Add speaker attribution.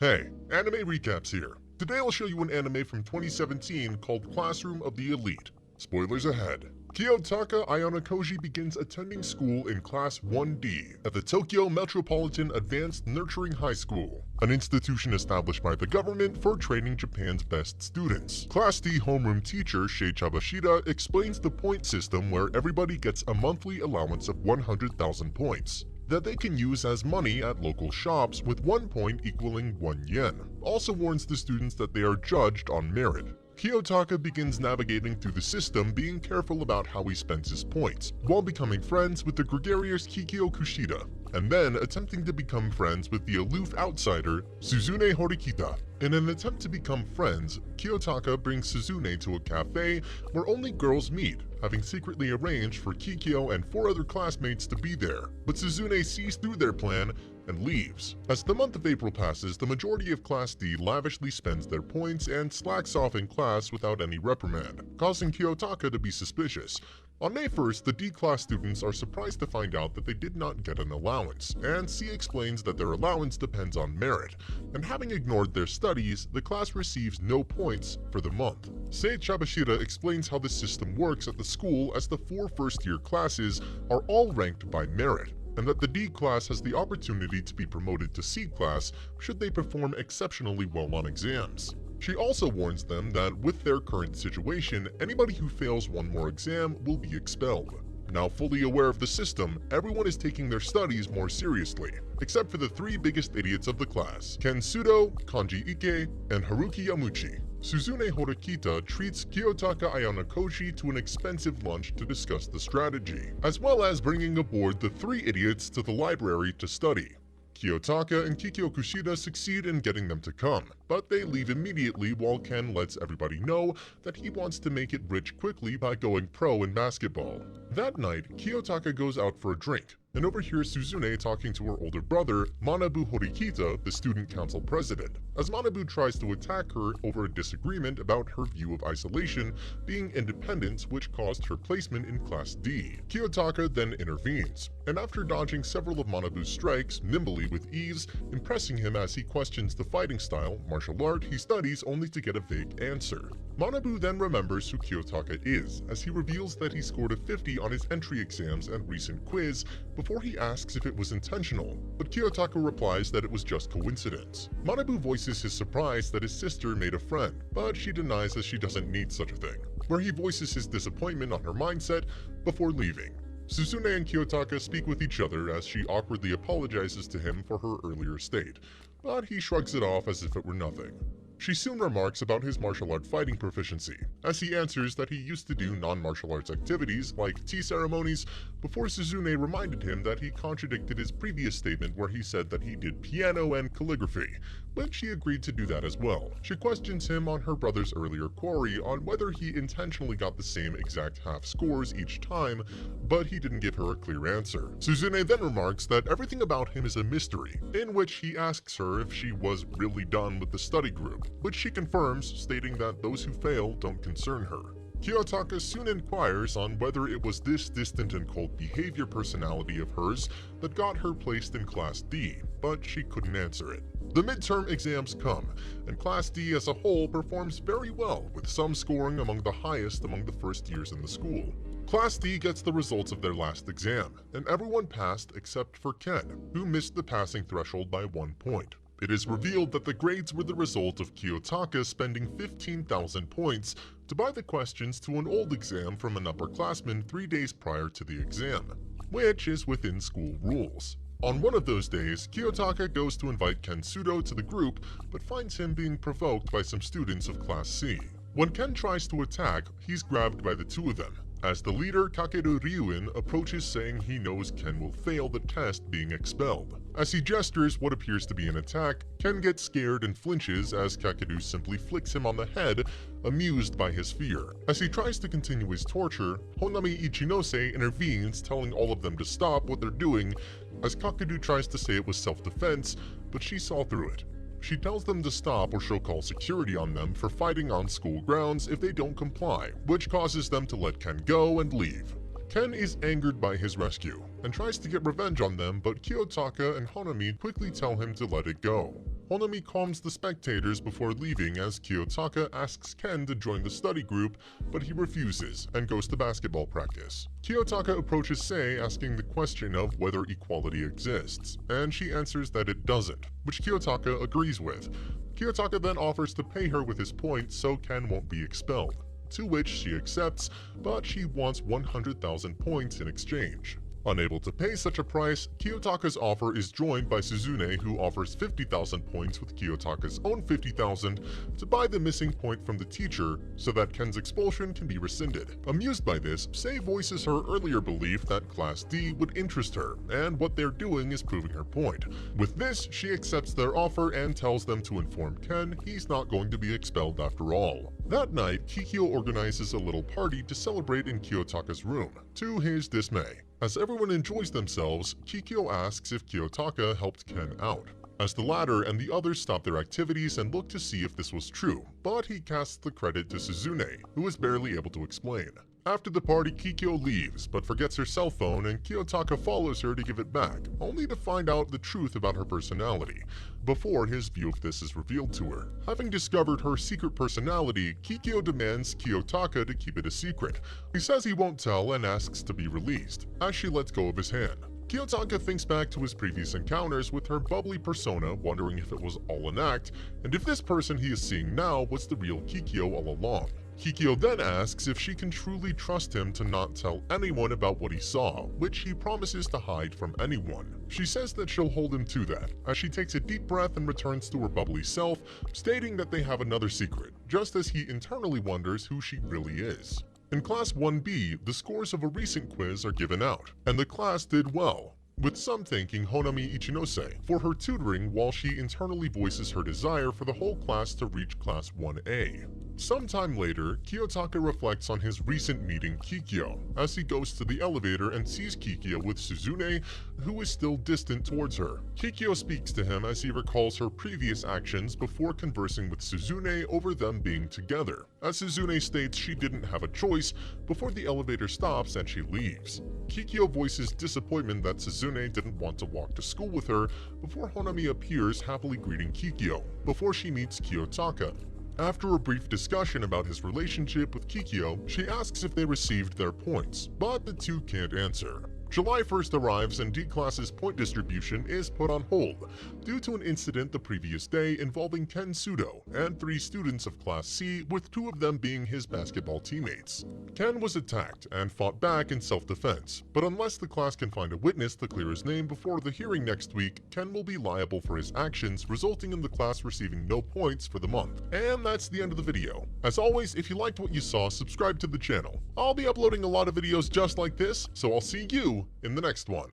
Speaker 1: Hey, Anime Recaps here. Today I'll show you an anime from 2017 called Classroom of the Elite. Spoilers ahead. Kiyotaka Ayanokoji begins attending school in Class 1D at the Tokyo Metropolitan Advanced Nurturing High School, an institution established by the government for training Japan's best students. Class D homeroom teacher Shei Chabashida explains the point system where everybody gets a monthly allowance of 100,000 points that they can use as money at local shops, with 1 point equaling 1 yen. Also warns the students that they are judged on merit. Kiyotaka begins navigating through the system, being careful about how he spends his points, while becoming friends with the gregarious Kikyo Kushida, and then attempting to become friends with the aloof outsider Suzune Horikita. In an attempt to become friends, Kiyotaka brings Suzune to a cafe where only girls meet, having secretly arranged for Kikyo and 4 other classmates to be there. But Suzune sees through their plan and leaves. As the month of April passes, the majority of Class D lavishly spends their points and slacks off in class without any reprimand, causing Kiyotaka to be suspicious. On May 1st, the D-class students are surprised to find out that they did not get an allowance, and C explains that their allowance depends on merit, and having ignored their studies, the class receives no points for the month. Sei Chabashida explains how the system works at the school, as the 4 first-year classes are all ranked by merit, and that the D class has the opportunity to be promoted to C class should they perform exceptionally well on exams. She also warns them that with their current situation, anybody who fails one more exam will be expelled. Now fully aware of the system, everyone is taking their studies more seriously, except for the 3 biggest idiots of the class, Ken Sudo, Kanji Ike, and Haruki Yamuchi. Suzune Horikita treats Kiyotaka Ayanokoji to an expensive lunch to discuss the strategy, as well as bringing aboard the 3 idiots to the library to study. Kiyotaka and Kikyo Kushida succeed in getting them to come, but they leave immediately while Ken lets everybody know that he wants to make it rich quickly by going pro in basketball. That night, Kiyotaka goes out for a drink and overhears Suzune talking to her older brother, Manabu Horikita, the student council president, as Manabu tries to attack her over a disagreement about her view of isolation being independence, which caused her placement in Class D. Kiyotaka then intervenes, and after dodging several of Manabu's strikes nimbly with ease, impressing him as he questions the fighting style, martial art, he studies only to get a vague answer. Manabu then remembers who Kiyotaka is, as he reveals that he scored a 50 on his entry exams and recent quiz before he asks if it was intentional, but Kiyotaka replies that it was just coincidence. Manabu voices his surprise that his sister made a friend, but she denies that she doesn't need such a thing, where he voices his disappointment on her mindset before leaving. Suzune and Kiyotaka speak with each other as she awkwardly apologizes to him for her earlier state, but he shrugs it off as if it were nothing. She soon remarks about his martial art fighting proficiency, as he answers that he used to do non-martial arts activities like tea ceremonies, before Suzune reminded him that he contradicted his previous statement where he said that he did piano and calligraphy, but she agreed to do that as well. She questions him on her brother's earlier quarry on whether he intentionally got the same exact half scores each time, but he didn't give her a clear answer. Suzune then remarks that everything about him is a mystery, in which he asks her if she was really done with the study group, which she confirms, stating that those who fail don't concern her. Kiyotaka soon inquires on whether it was this distant and cold behavior personality of hers that got her placed in Class D, but she couldn't answer it. The midterm exams come, and Class D as a whole performs very well, with some scoring among the highest among the first years in the school. Class D gets the results of their last exam, and everyone passed except for Ken, who missed the passing threshold by 1 point. It is revealed that the grades were the result of Kiyotaka spending 15,000 points to buy the questions to an old exam from an upperclassman 3 days prior to the exam, which is within school rules. On one of those days, Kiyotaka goes to invite Ken Sudo to the group, but finds him being provoked by some students of Class C. When Ken tries to attack, he's grabbed by the 2 of them, as the leader Kakeru Ryuin approaches, saying he knows Ken will fail the test, being expelled. As he gestures what appears to be an attack, Ken gets scared and flinches as Kakeru simply flicks him on the head, amused by his fear. As he tries to continue his torture, Honami Ichinose intervenes, telling all of them to stop what they're doing, as Kakeru tries to say it was self-defense, but she saw through it. She tells them to stop or she'll call security on them for fighting on school grounds if they don't comply, which causes them to let Ken go and leave. Ken is angered by his rescue and tries to get revenge on them, but Kiyotaka and Honami quickly tell him to let it go. Honami calms the spectators before leaving as Kiyotaka asks Ken to join the study group, but he refuses and goes to basketball practice. Kiyotaka approaches Sei asking the question of whether equality exists, and she answers that it doesn't, which Kiyotaka agrees with. Kiyotaka then offers to pay her with his points so Ken won't be expelled, to which she accepts, but she wants 100,000 points in exchange. Unable to pay such a price, Kiyotaka's offer is joined by Suzune, who offers 50,000 points with Kiyotaka's own 50,000 to buy the missing point from the teacher so that Ken's expulsion can be rescinded. Amused by this, Sei voices her earlier belief that Class D would interest her, and what they're doing is proving her point. With this, she accepts their offer and tells them to inform Ken he's not going to be expelled after all. That night, Kikyo organizes a little party to celebrate in Kiyotaka's room, to his dismay. As everyone enjoys themselves, Kikyo asks if Kiyotaka helped Ken out, as the latter and the others stop their activities and look to see if this was true, but he casts the credit to Suzune, who is barely able to explain. After the party, Kikyo leaves, but forgets her cell phone, and Kiyotaka follows her to give it back, only to find out the truth about her personality, before his view of this is revealed to her. Having discovered her secret personality, Kikyo demands Kiyotaka to keep it a secret. He says he won't tell and asks to be released, as she lets go of his hand. Kiyotaka thinks back to his previous encounters with her bubbly persona, wondering if it was all an act, and if this person he is seeing now was the real Kikyo all along. Kikyo then asks if she can truly trust him to not tell anyone about what he saw, which he promises to hide from anyone. She says that she'll hold him to that, as she takes a deep breath and returns to her bubbly self, stating that they have another secret, just as he internally wonders who she really is. In Class 1B, the scores of a recent quiz are given out, and the class did well, with some thanking Honami Ichinose for her tutoring, while she internally voices her desire for the whole class to reach Class 1A. Sometime later, Kiyotaka reflects on his recent meeting Kikyo, as he goes to the elevator and sees Kikyo with Suzune, who is still distant towards her. Kikyo speaks to him as he recalls her previous actions before conversing with Suzune over them being together, as Suzune states she didn't have a choice before the elevator stops and she leaves. Kikyo voices disappointment that Suzune didn't want to walk to school with her before Honami appears happily greeting Kikyo, before she meets Kiyotaka. After a brief discussion about his relationship with Kikyo, she asks if they received their points, but the two can't answer. July 1st arrives and D-Class's point distribution is put on hold due to an incident the previous day involving Ken Sudo and 3 students of Class C, with 2 of them being his basketball teammates. Ken was attacked and fought back in self-defense, but unless the class can find a witness to clear his name before the hearing next week, Ken will be liable for his actions, resulting in the class receiving no points for the month. And that's the end of the video. As always, if you liked what you saw, subscribe to the channel. I'll be uploading a lot of videos just like this, so I'll see you in the next one.